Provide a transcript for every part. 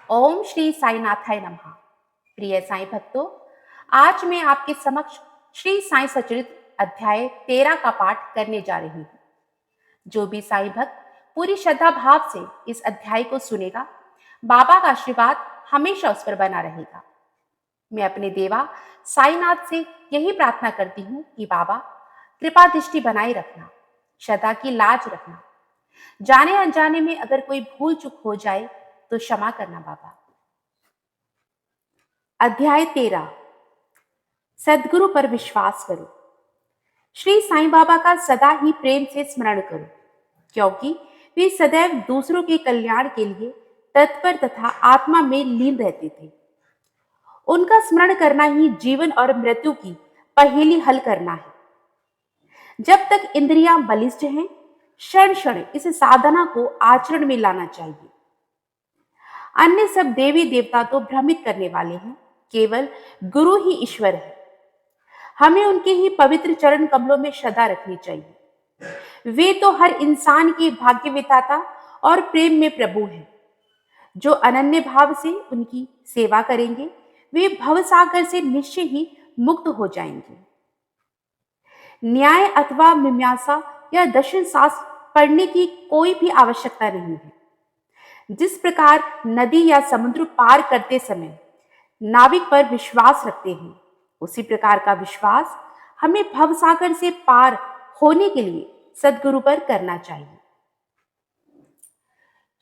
ओम श्री साईनाथाय नमः। प्रिय साईं भक्तों, आज मैं आपके समक्ष श्री साईं सचरित अध्याय 13 का पाठ करने जा रही हूँ। जो भी साईं भक्त पूरी श्रद्धा भाव से इस अध्याय को सुनेगा, बाबा का आशीर्वाद हमेशा उस पर बना रहेगा। मैं अपने देवा साईनाथ से यही प्रार्थना करती हूँ कि बाबा कृपा दृष्टि बनाए रखना, श्रद्धा की लाज रखना। जाने अनजाने में अगर कोई भूल चूक हो जाए तो क्षमा करना बाबा। अध्याय 13, सद्गुरु पर विश्वास करो। श्री साईं बाबा का सदा ही प्रेम से स्मरण करो, क्योंकि वे सदैव दूसरों के कल्याण के लिए तत्पर तथा आत्मा में लीन रहते थे। उनका स्मरण करना ही जीवन और मृत्यु की पहेली हल करना है। जब तक इंद्रियां बलिष्ठ हैं, क्षण क्षण इस साधना को आचरण में लाना चाहिए। अन्य सब देवी देवता तो भ्रमित करने वाले हैं, केवल गुरु ही ईश्वर है। हमें उनके ही पवित्र चरण कमलों में श्रद्धा रखनी चाहिए। वे तो हर इंसान के भाग्य विधाता और प्रेम में प्रभु हैं। जो अनन्य भाव से उनकी सेवा करेंगे, वे भवसागर से निश्चय ही मुक्त हो जाएंगे। न्याय अथवा मीमांसा या दर्शन शास्त्र पढ़ने की कोई भी आवश्यकता नहीं है। जिस प्रकार नदी या समुद्र पार करते समय नाविक पर विश्वास रखते हैं, उसी प्रकार का विश्वास हमें भवसागर से पार होने के लिए सद्गुरु पर करना चाहिए।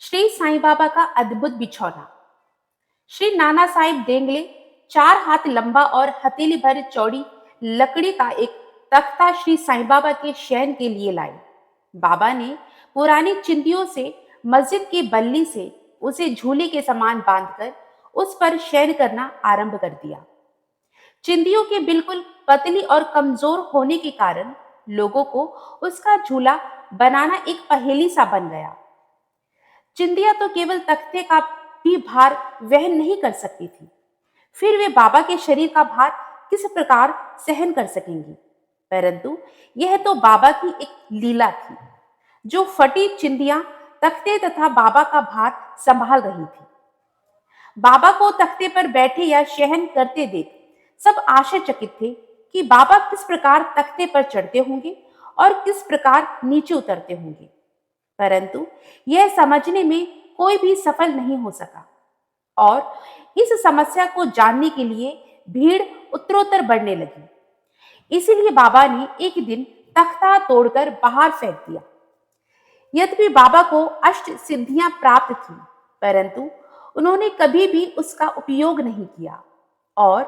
श्री साईं बाबा का अद्भुत बिछौना। श्री नाना साहिब देंगले 4 हाथ लंबा और हथेली भर चौड़ी लकड़ी का एक तख्ता श्री साईं बाबा के शयन के लिए लाए। बाबा ने पुरानी चिंदियों से मस्जिद की बल्ली से उसे झूले के समान बांधकर उस पर शयन करना आरंभ कर दिया। चिंदियों के बिल्कुल पतली और कमजोर होने के कारण लोगों को उसका झूला बनाना एक पहेली सा बन गया। चिंदियां तो केवल तख्ते का भी भार वहन नहीं कर सकती थी, फिर वे बाबा के शरीर का भार किस प्रकार सहन कर सकेंगी। परंतु यह तो बाबा की एक लीला थी। जो फटी चिंदियां तख्ते तथा बाबा का भार संभाल रही थी। बाबा को तख्ते पर बैठे या शयन करते देख सब आश्चर्यचकित थे कि बाबा किस प्रकार तख्ते पर चढ़ते होंगे और किस प्रकार नीचे उतरते होंगे। परंतु यह समझने में कोई भी सफल नहीं हो सका और इस समस्या को जानने के लिए भीड़ उत्तरोत्तर बढ़ने लगी। इसीलिए बाबा ने एक दिन तख्ता तोड़कर बाहर फेंक दिया। यद्यपि बाबा को अष्ट सिद्धियां प्राप्त थी, परंतु उन्होंने कभी भी उसका उपयोग नहीं किया और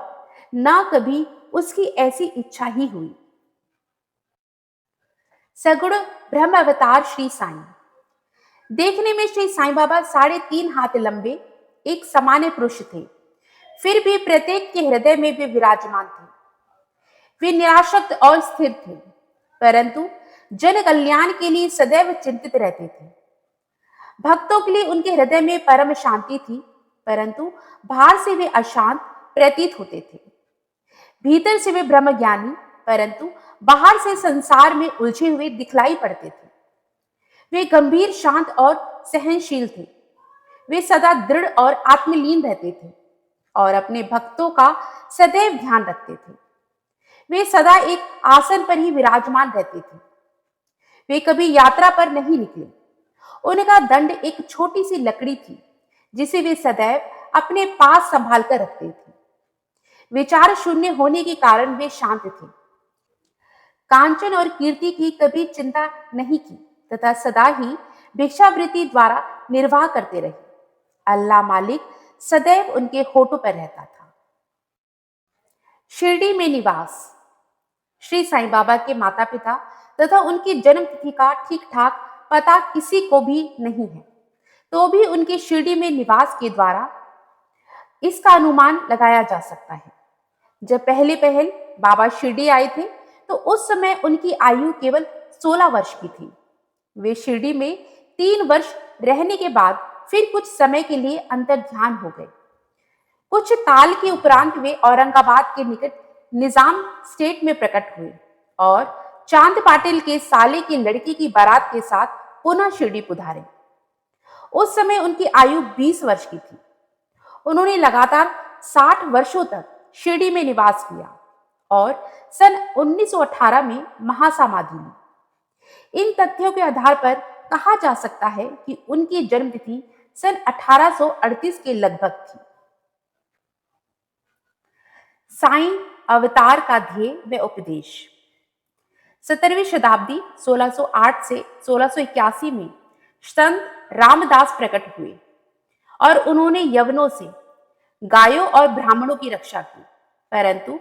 ना कभी उसकी ऐसी इच्छा ही हुई। सगुण ब्रह्म अवतार श्री साईं। देखने में श्री साईं बाबा 3.5 हाथ लंबे एक सामान्य पुरुष थे, फिर भी प्रत्येक के हृदय में वे विराजमान थे। वे निराशक्त और स्थिर थे, परंतु जन कल्याण के लिए सदैव चिंतित रहते थे। भक्तों के लिए उनके हृदय में परम शांति थी, परंतु बाहर से वे अशांत प्रतीत होते थे। भीतर से वे ब्रह्मज्ञानी, परंतु बाहर से संसार में उलझे हुए दिखलाई पड़ते थे। वे गंभीर, शांत और सहनशील थे। वे सदा दृढ़ और आत्मलीन रहते थे और अपने भक्तों का सदैव ध्यान रखते थे। वे सदा एक आसन पर ही विराजमान रहते थे। वे कभी यात्रा पर नहीं निकले। उनका दंड एक छोटी सी लकड़ी थी, जिसे वे सदैव अपने पास संभाल कर रखते थे। विचार शून्य होने के कारण वे शांत थे। कांचन और कीर्ति की कभी चिंता नहीं की तथा सदा ही भिक्षावृत्ति द्वारा निर्वाह करते रहे। अल्लाह मालिक सदैव उनके होठों पर रहता था। शिरडी में निवास। श्री साईं बाबा के माता पिता तथा उनकी जन्म तिथि का ठीक ठाक पता किसी को भी नहीं है, तो भी उनके शिरडी में निवास के द्वारा इसका अनुमान लगाया जा सकता है। जब पहले बाबा शिरडी आए थे, तो उस समय उनकी आयु केवल 16 वर्ष की थी। वे शिरडी में 3 वर्ष रहने के बाद फिर कुछ समय के लिए अंतर्ध्यान हो गए। कुछ काल के उपरांत वे औरंगाबाद के निकट निजाम स्टेट में प्रकट हुए और चांद पाटिल के साले की लड़की की बारात के साथ पुनः शिरडी पधारे। उस समय उनकी आयु 20 वर्ष की थी। उन्होंने लगातार 60 वर्षों तक शिरडी में निवास किया और सन 1918 में महासमाधि ली। इन तथ्यों के आधार पर कहा जा सकता है कि उनकी जन्मतिथि सन 1838 के लगभग थी। साईं अवतार का ध्येय व उपदेश। 17वीं शताब्दी 1608 से 1681 में संत रामदास प्रकट हुए और उन्होंने यवनों से गायों और ब्राह्मणों की रक्षा की। परंतु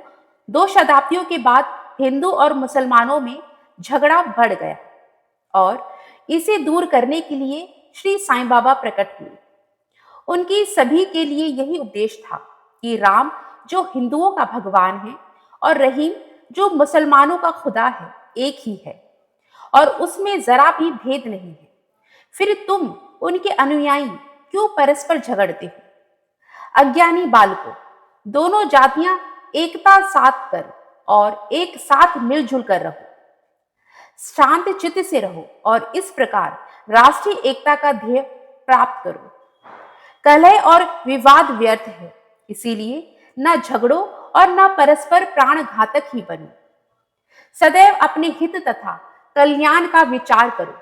2 शताब्दियों के बाद हिंदू और मुसलमानों में झगड़ा बढ़ गया और इसे दूर करने के लिए श्री साईं बाबा प्रकट हुए। उनकी सभी के लिए यही उपदेश था कि राम जो हिंदुओं का भगवान है और रहीम जो मुसलमानों का खुदा है, एक ही है और उसमें जरा भी भेद नहीं है। फिर तुम उनके अनुयायी क्यों परस्पर झगड़ते हो? अज्ञानी बालकों, दोनों जातियां एकता साथ कर और एक साथ मिलजुल कर रहो, शांत चित्त से रहो और इस प्रकार राष्ट्रीय एकता का ध्येय प्राप्त करो। कलह और विवाद व्यर्थ है, इसीलिए न झगड़ो और न परस्पर प्राण घातक ही बनो। सदैव अपने हित तथा कल्याण का विचार करो।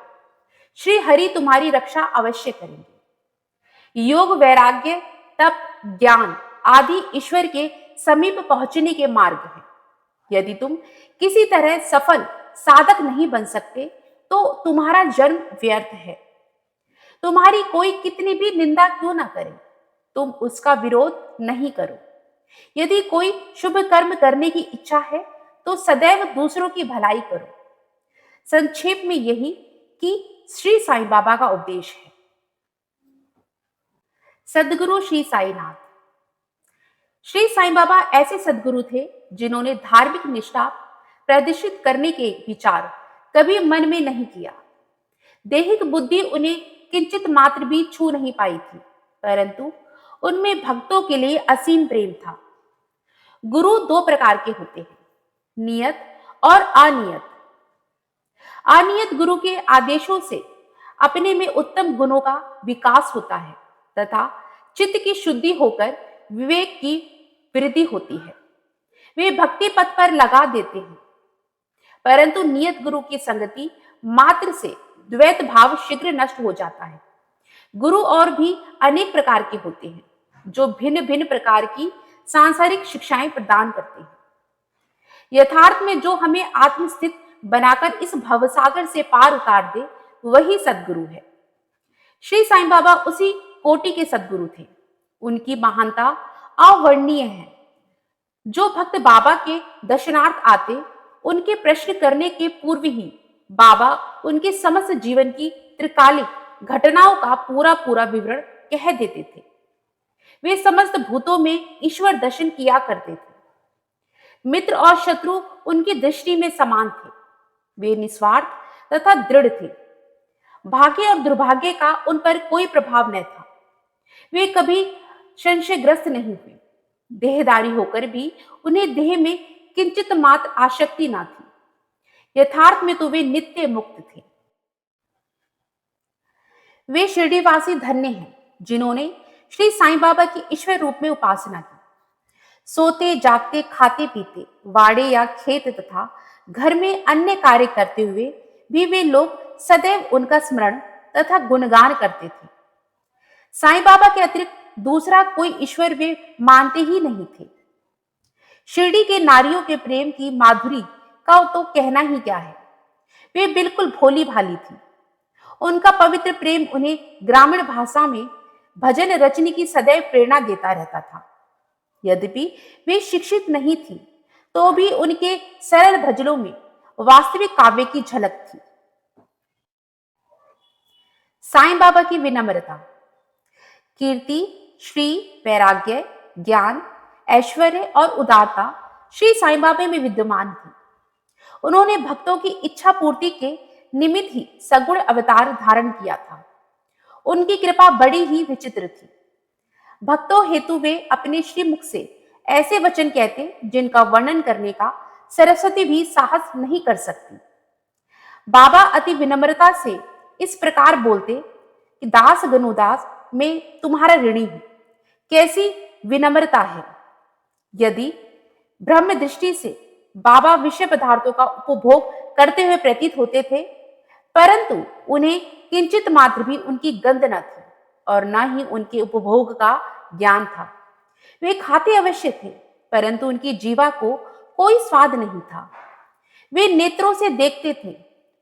श्री हरि तुम्हारी रक्षा अवश्य करेंगे। योग, वैराग्य, तप, ज्ञान आदि ईश्वर के समीप पहुंचने के मार्ग हैं। यदि तुम किसी तरह सफल साधक नहीं बन सकते तो तुम्हारा जन्म व्यर्थ है। तुम्हारी कोई कितनी भी निंदा क्यों ना करे, तुम उसका विरोध नहीं करो। यदि कोई शुभ कर्म करने की इच्छा है तो सदैव दूसरों की भलाई करो। संक्षेप में यही कि श्री साईं बाबा का उपदेश है। सद्गुरु श्री साईनाथ। श्री साईं बाबा ऐसे सद्गुरु थे जिन्होंने धार्मिक निष्ठा प्रदर्शित करने के विचार कभी मन में नहीं किया। दैहिक बुद्धि उन्हें किंचित मात्र भी छू नहीं पाई थी, परंतु उनमें भक्तों के लिए असीम प्रेम था। गुरु 2 प्रकार के होते हैं, नियत और अनियत। अनियत गुरु के आदेशों से अपने में उत्तम गुणों का विकास होता है तथा चित्त की शुद्धि होकर विवेक की वृद्धि होती है। वे भक्ति पथ पर लगा देते हैं, परंतु नियत गुरु की संगति मात्र से द्वैत भाव शीघ्र नष्ट हो जाता है। गुरु और भी अनेक प्रकार के होते हैं जो भिन्न भिन्न प्रकार की सांसारिक शिक्षाएं प्रदान करते हैं। यथार्थ में जो हमें आत्मस्थित बनाकर इस भवसागर से पार उतार दे, वही सद्गुरु है। श्री साईं बाबा उसी कोटि के सद्गुरु थे। उनकी महानता अवर्णनीय है। जो भक्त बाबा के दर्शनार्थ आते, उनके प्रश्न करने के पूर्व ही बाबा उनके समस्त जीवन की त्रिकालिक घटनाओं का पूरा विवरण कह देते थे। वे समस्त भूतों में ईश्वर दर्शन किया करते थे। मित्र और शत्रु उनकी दृष्टि में समान थे। वे निस्वार्थ तथा दृढ़ थे। भाग्य और दुर्भाग्य का उन पर कोई प्रभाव न था। वे कभी संशयग्रस्त नहीं हुए। देहधारी होकर भी उन्हें देह में किंचित मात्र आसक्ति न थी। यथार्थ में तो वे नित्य मुक्त थे। वे शिरडीवासी धन्य हैं जिन्होंने श्री साईं बाबा की ईश्वर रूप में उपासना की। सोते जागते, खाते पीते, वाड़े या खेत तथा घर में अन्य कार्य करते हुए भी वे लोग सदैव उनका स्मरण तथा गुणगान करते थे। साईं बाबा के अतिरिक्त दूसरा कोई ईश्वर वे मानते ही नहीं थे। शिरडी के नारियों के प्रेम की माधुरी का तो कहना ही क्या है। वे बिल्कुल भोली भाली थी। उनका पवित्र प्रेम उन्हें ग्रामीण भाषा में भजन रचने की सदैव प्रेरणा देता रहता था। यद्यपि वे शिक्षित नहीं थी, तो भी उनके सरल भजनों में वास्तविक काव्य की झलक थी। साईं बाबा की विनम्रता। कीर्ति, श्री, वैराग्य, ज्ञान, ऐश्वर्य और उदारता श्री साईं बाबा में विद्यमान थी। उन्होंने भक्तों की इच्छा पूर्ति के निमित्त ही सगुण अवतार धारण किया था। उनकी कृपा बड़ी ही विचित्र थी। भक्तों हेतु वे अपने श्रीमुख से ऐसे वचन कहते जिनका वर्णन करने का सरस्वती भी साहस नहीं कर सकती। बाबा अति विनम्रता से इस प्रकार बोलते कि दास गनुदास मैं तुम्हारा ऋणी हूं। कैसी विनम्रता है। यदि ब्रह्म दृष्टि से बाबा विषय पदार्थों का उपभोग करते हुए प्रतीत होते थे, परंतु उन्हें किंचित मात्र भी उनकी गंध न थी और न ही उनके उपभोग का ज्ञान था। वे खाते अवश्य थे, परंतु उनकी जीवा को कोई स्वाद नहीं था। वे नेत्रों से देखते थे,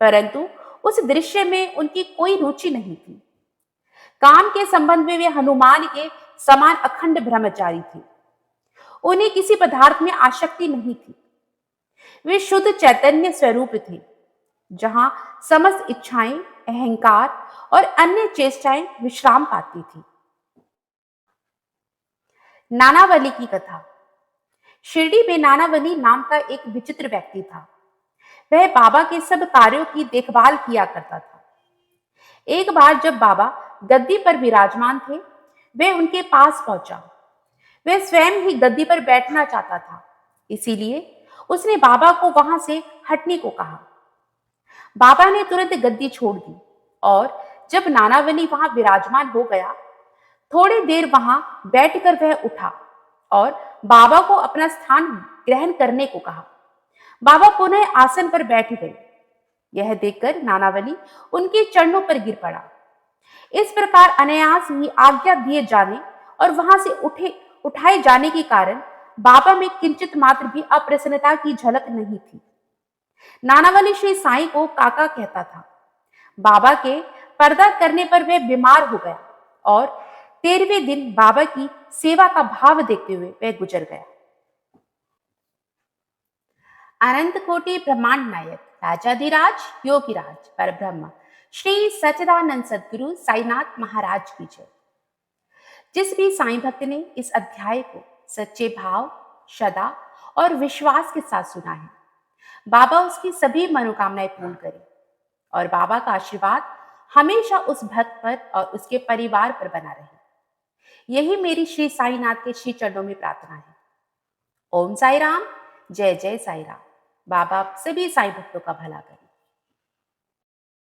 परंतु उस दृश्य में उनकी कोई रुचि नहीं थी। काम के संबंध में वे हनुमान के समान अखंड ब्रह्मचारी थे। उन्हें किसी पदार्थ में आसक्ति नहीं थी। वे शुद्ध चैतन्य स्वरूप थे, जहां समस्त इच्छाएं, अहंकार और अन्य चेष्टाएं विश्राम पाती थी। नानावली की कथा। शिरडी में नानावली नाम का एक विचित्र व्यक्ति था। वह बाबा के सब कार्यों की देखभाल किया करता था। एक बार जब बाबा गद्दी पर विराजमान थे, वह उनके पास पहुंचा। वह स्वयं ही गद्दी पर बैठना चाहता था, इसीलिए उसने बाबा को वहां से हटने को कहा। बाबा ने तुरंत गद्दी छोड़ दी और जब नानावली वहां विराजमान हो गया, थोड़ी देर वहां बैठकर वह उठा और बाबा को अपना स्थान ग्रहण करने को कहा। बाबा पुनः आसन पर बैठ गए। यह देखकर नानावली उनके चरणों पर गिर पड़ा। इस प्रकार अनायास ही आज्ञा दिए जाने और वहां से उठाए जाने के कारण बाबा में किंचित मात्र भी अप्रसन्नता की झलक नहीं थी। नानावली श्री साईं को काका कहता था। बाबा के पर्दा करने पर वह बीमार हो गया और 13वें दिन बाबा की सेवा का भाव देखते हुए वह गुजर गया। अनंत कोटि ब्रह्मांड नायक राजाधिराज योगीराज परब्रह्म श्री सच्चिदानंद सद्गुरु साईनाथ महाराज की जय। जिस भी साईं भक्त ने इस अध्याय को सच्चे भाव, श्रद्धा और विश्वास के साथ सुना है, बाबा उसकी सभी मनोकामनाएं पूर्ण करे और बाबा का आशीर्वाद हमेशा उस भक्त पर और उसके परिवार पर बना रहे। यही मेरी श्री साईनाथ के श्री चरणों में प्रार्थना है। ओम साई राम, जय जय साई राम। बाबा सभी साईं भक्तों का भला करे।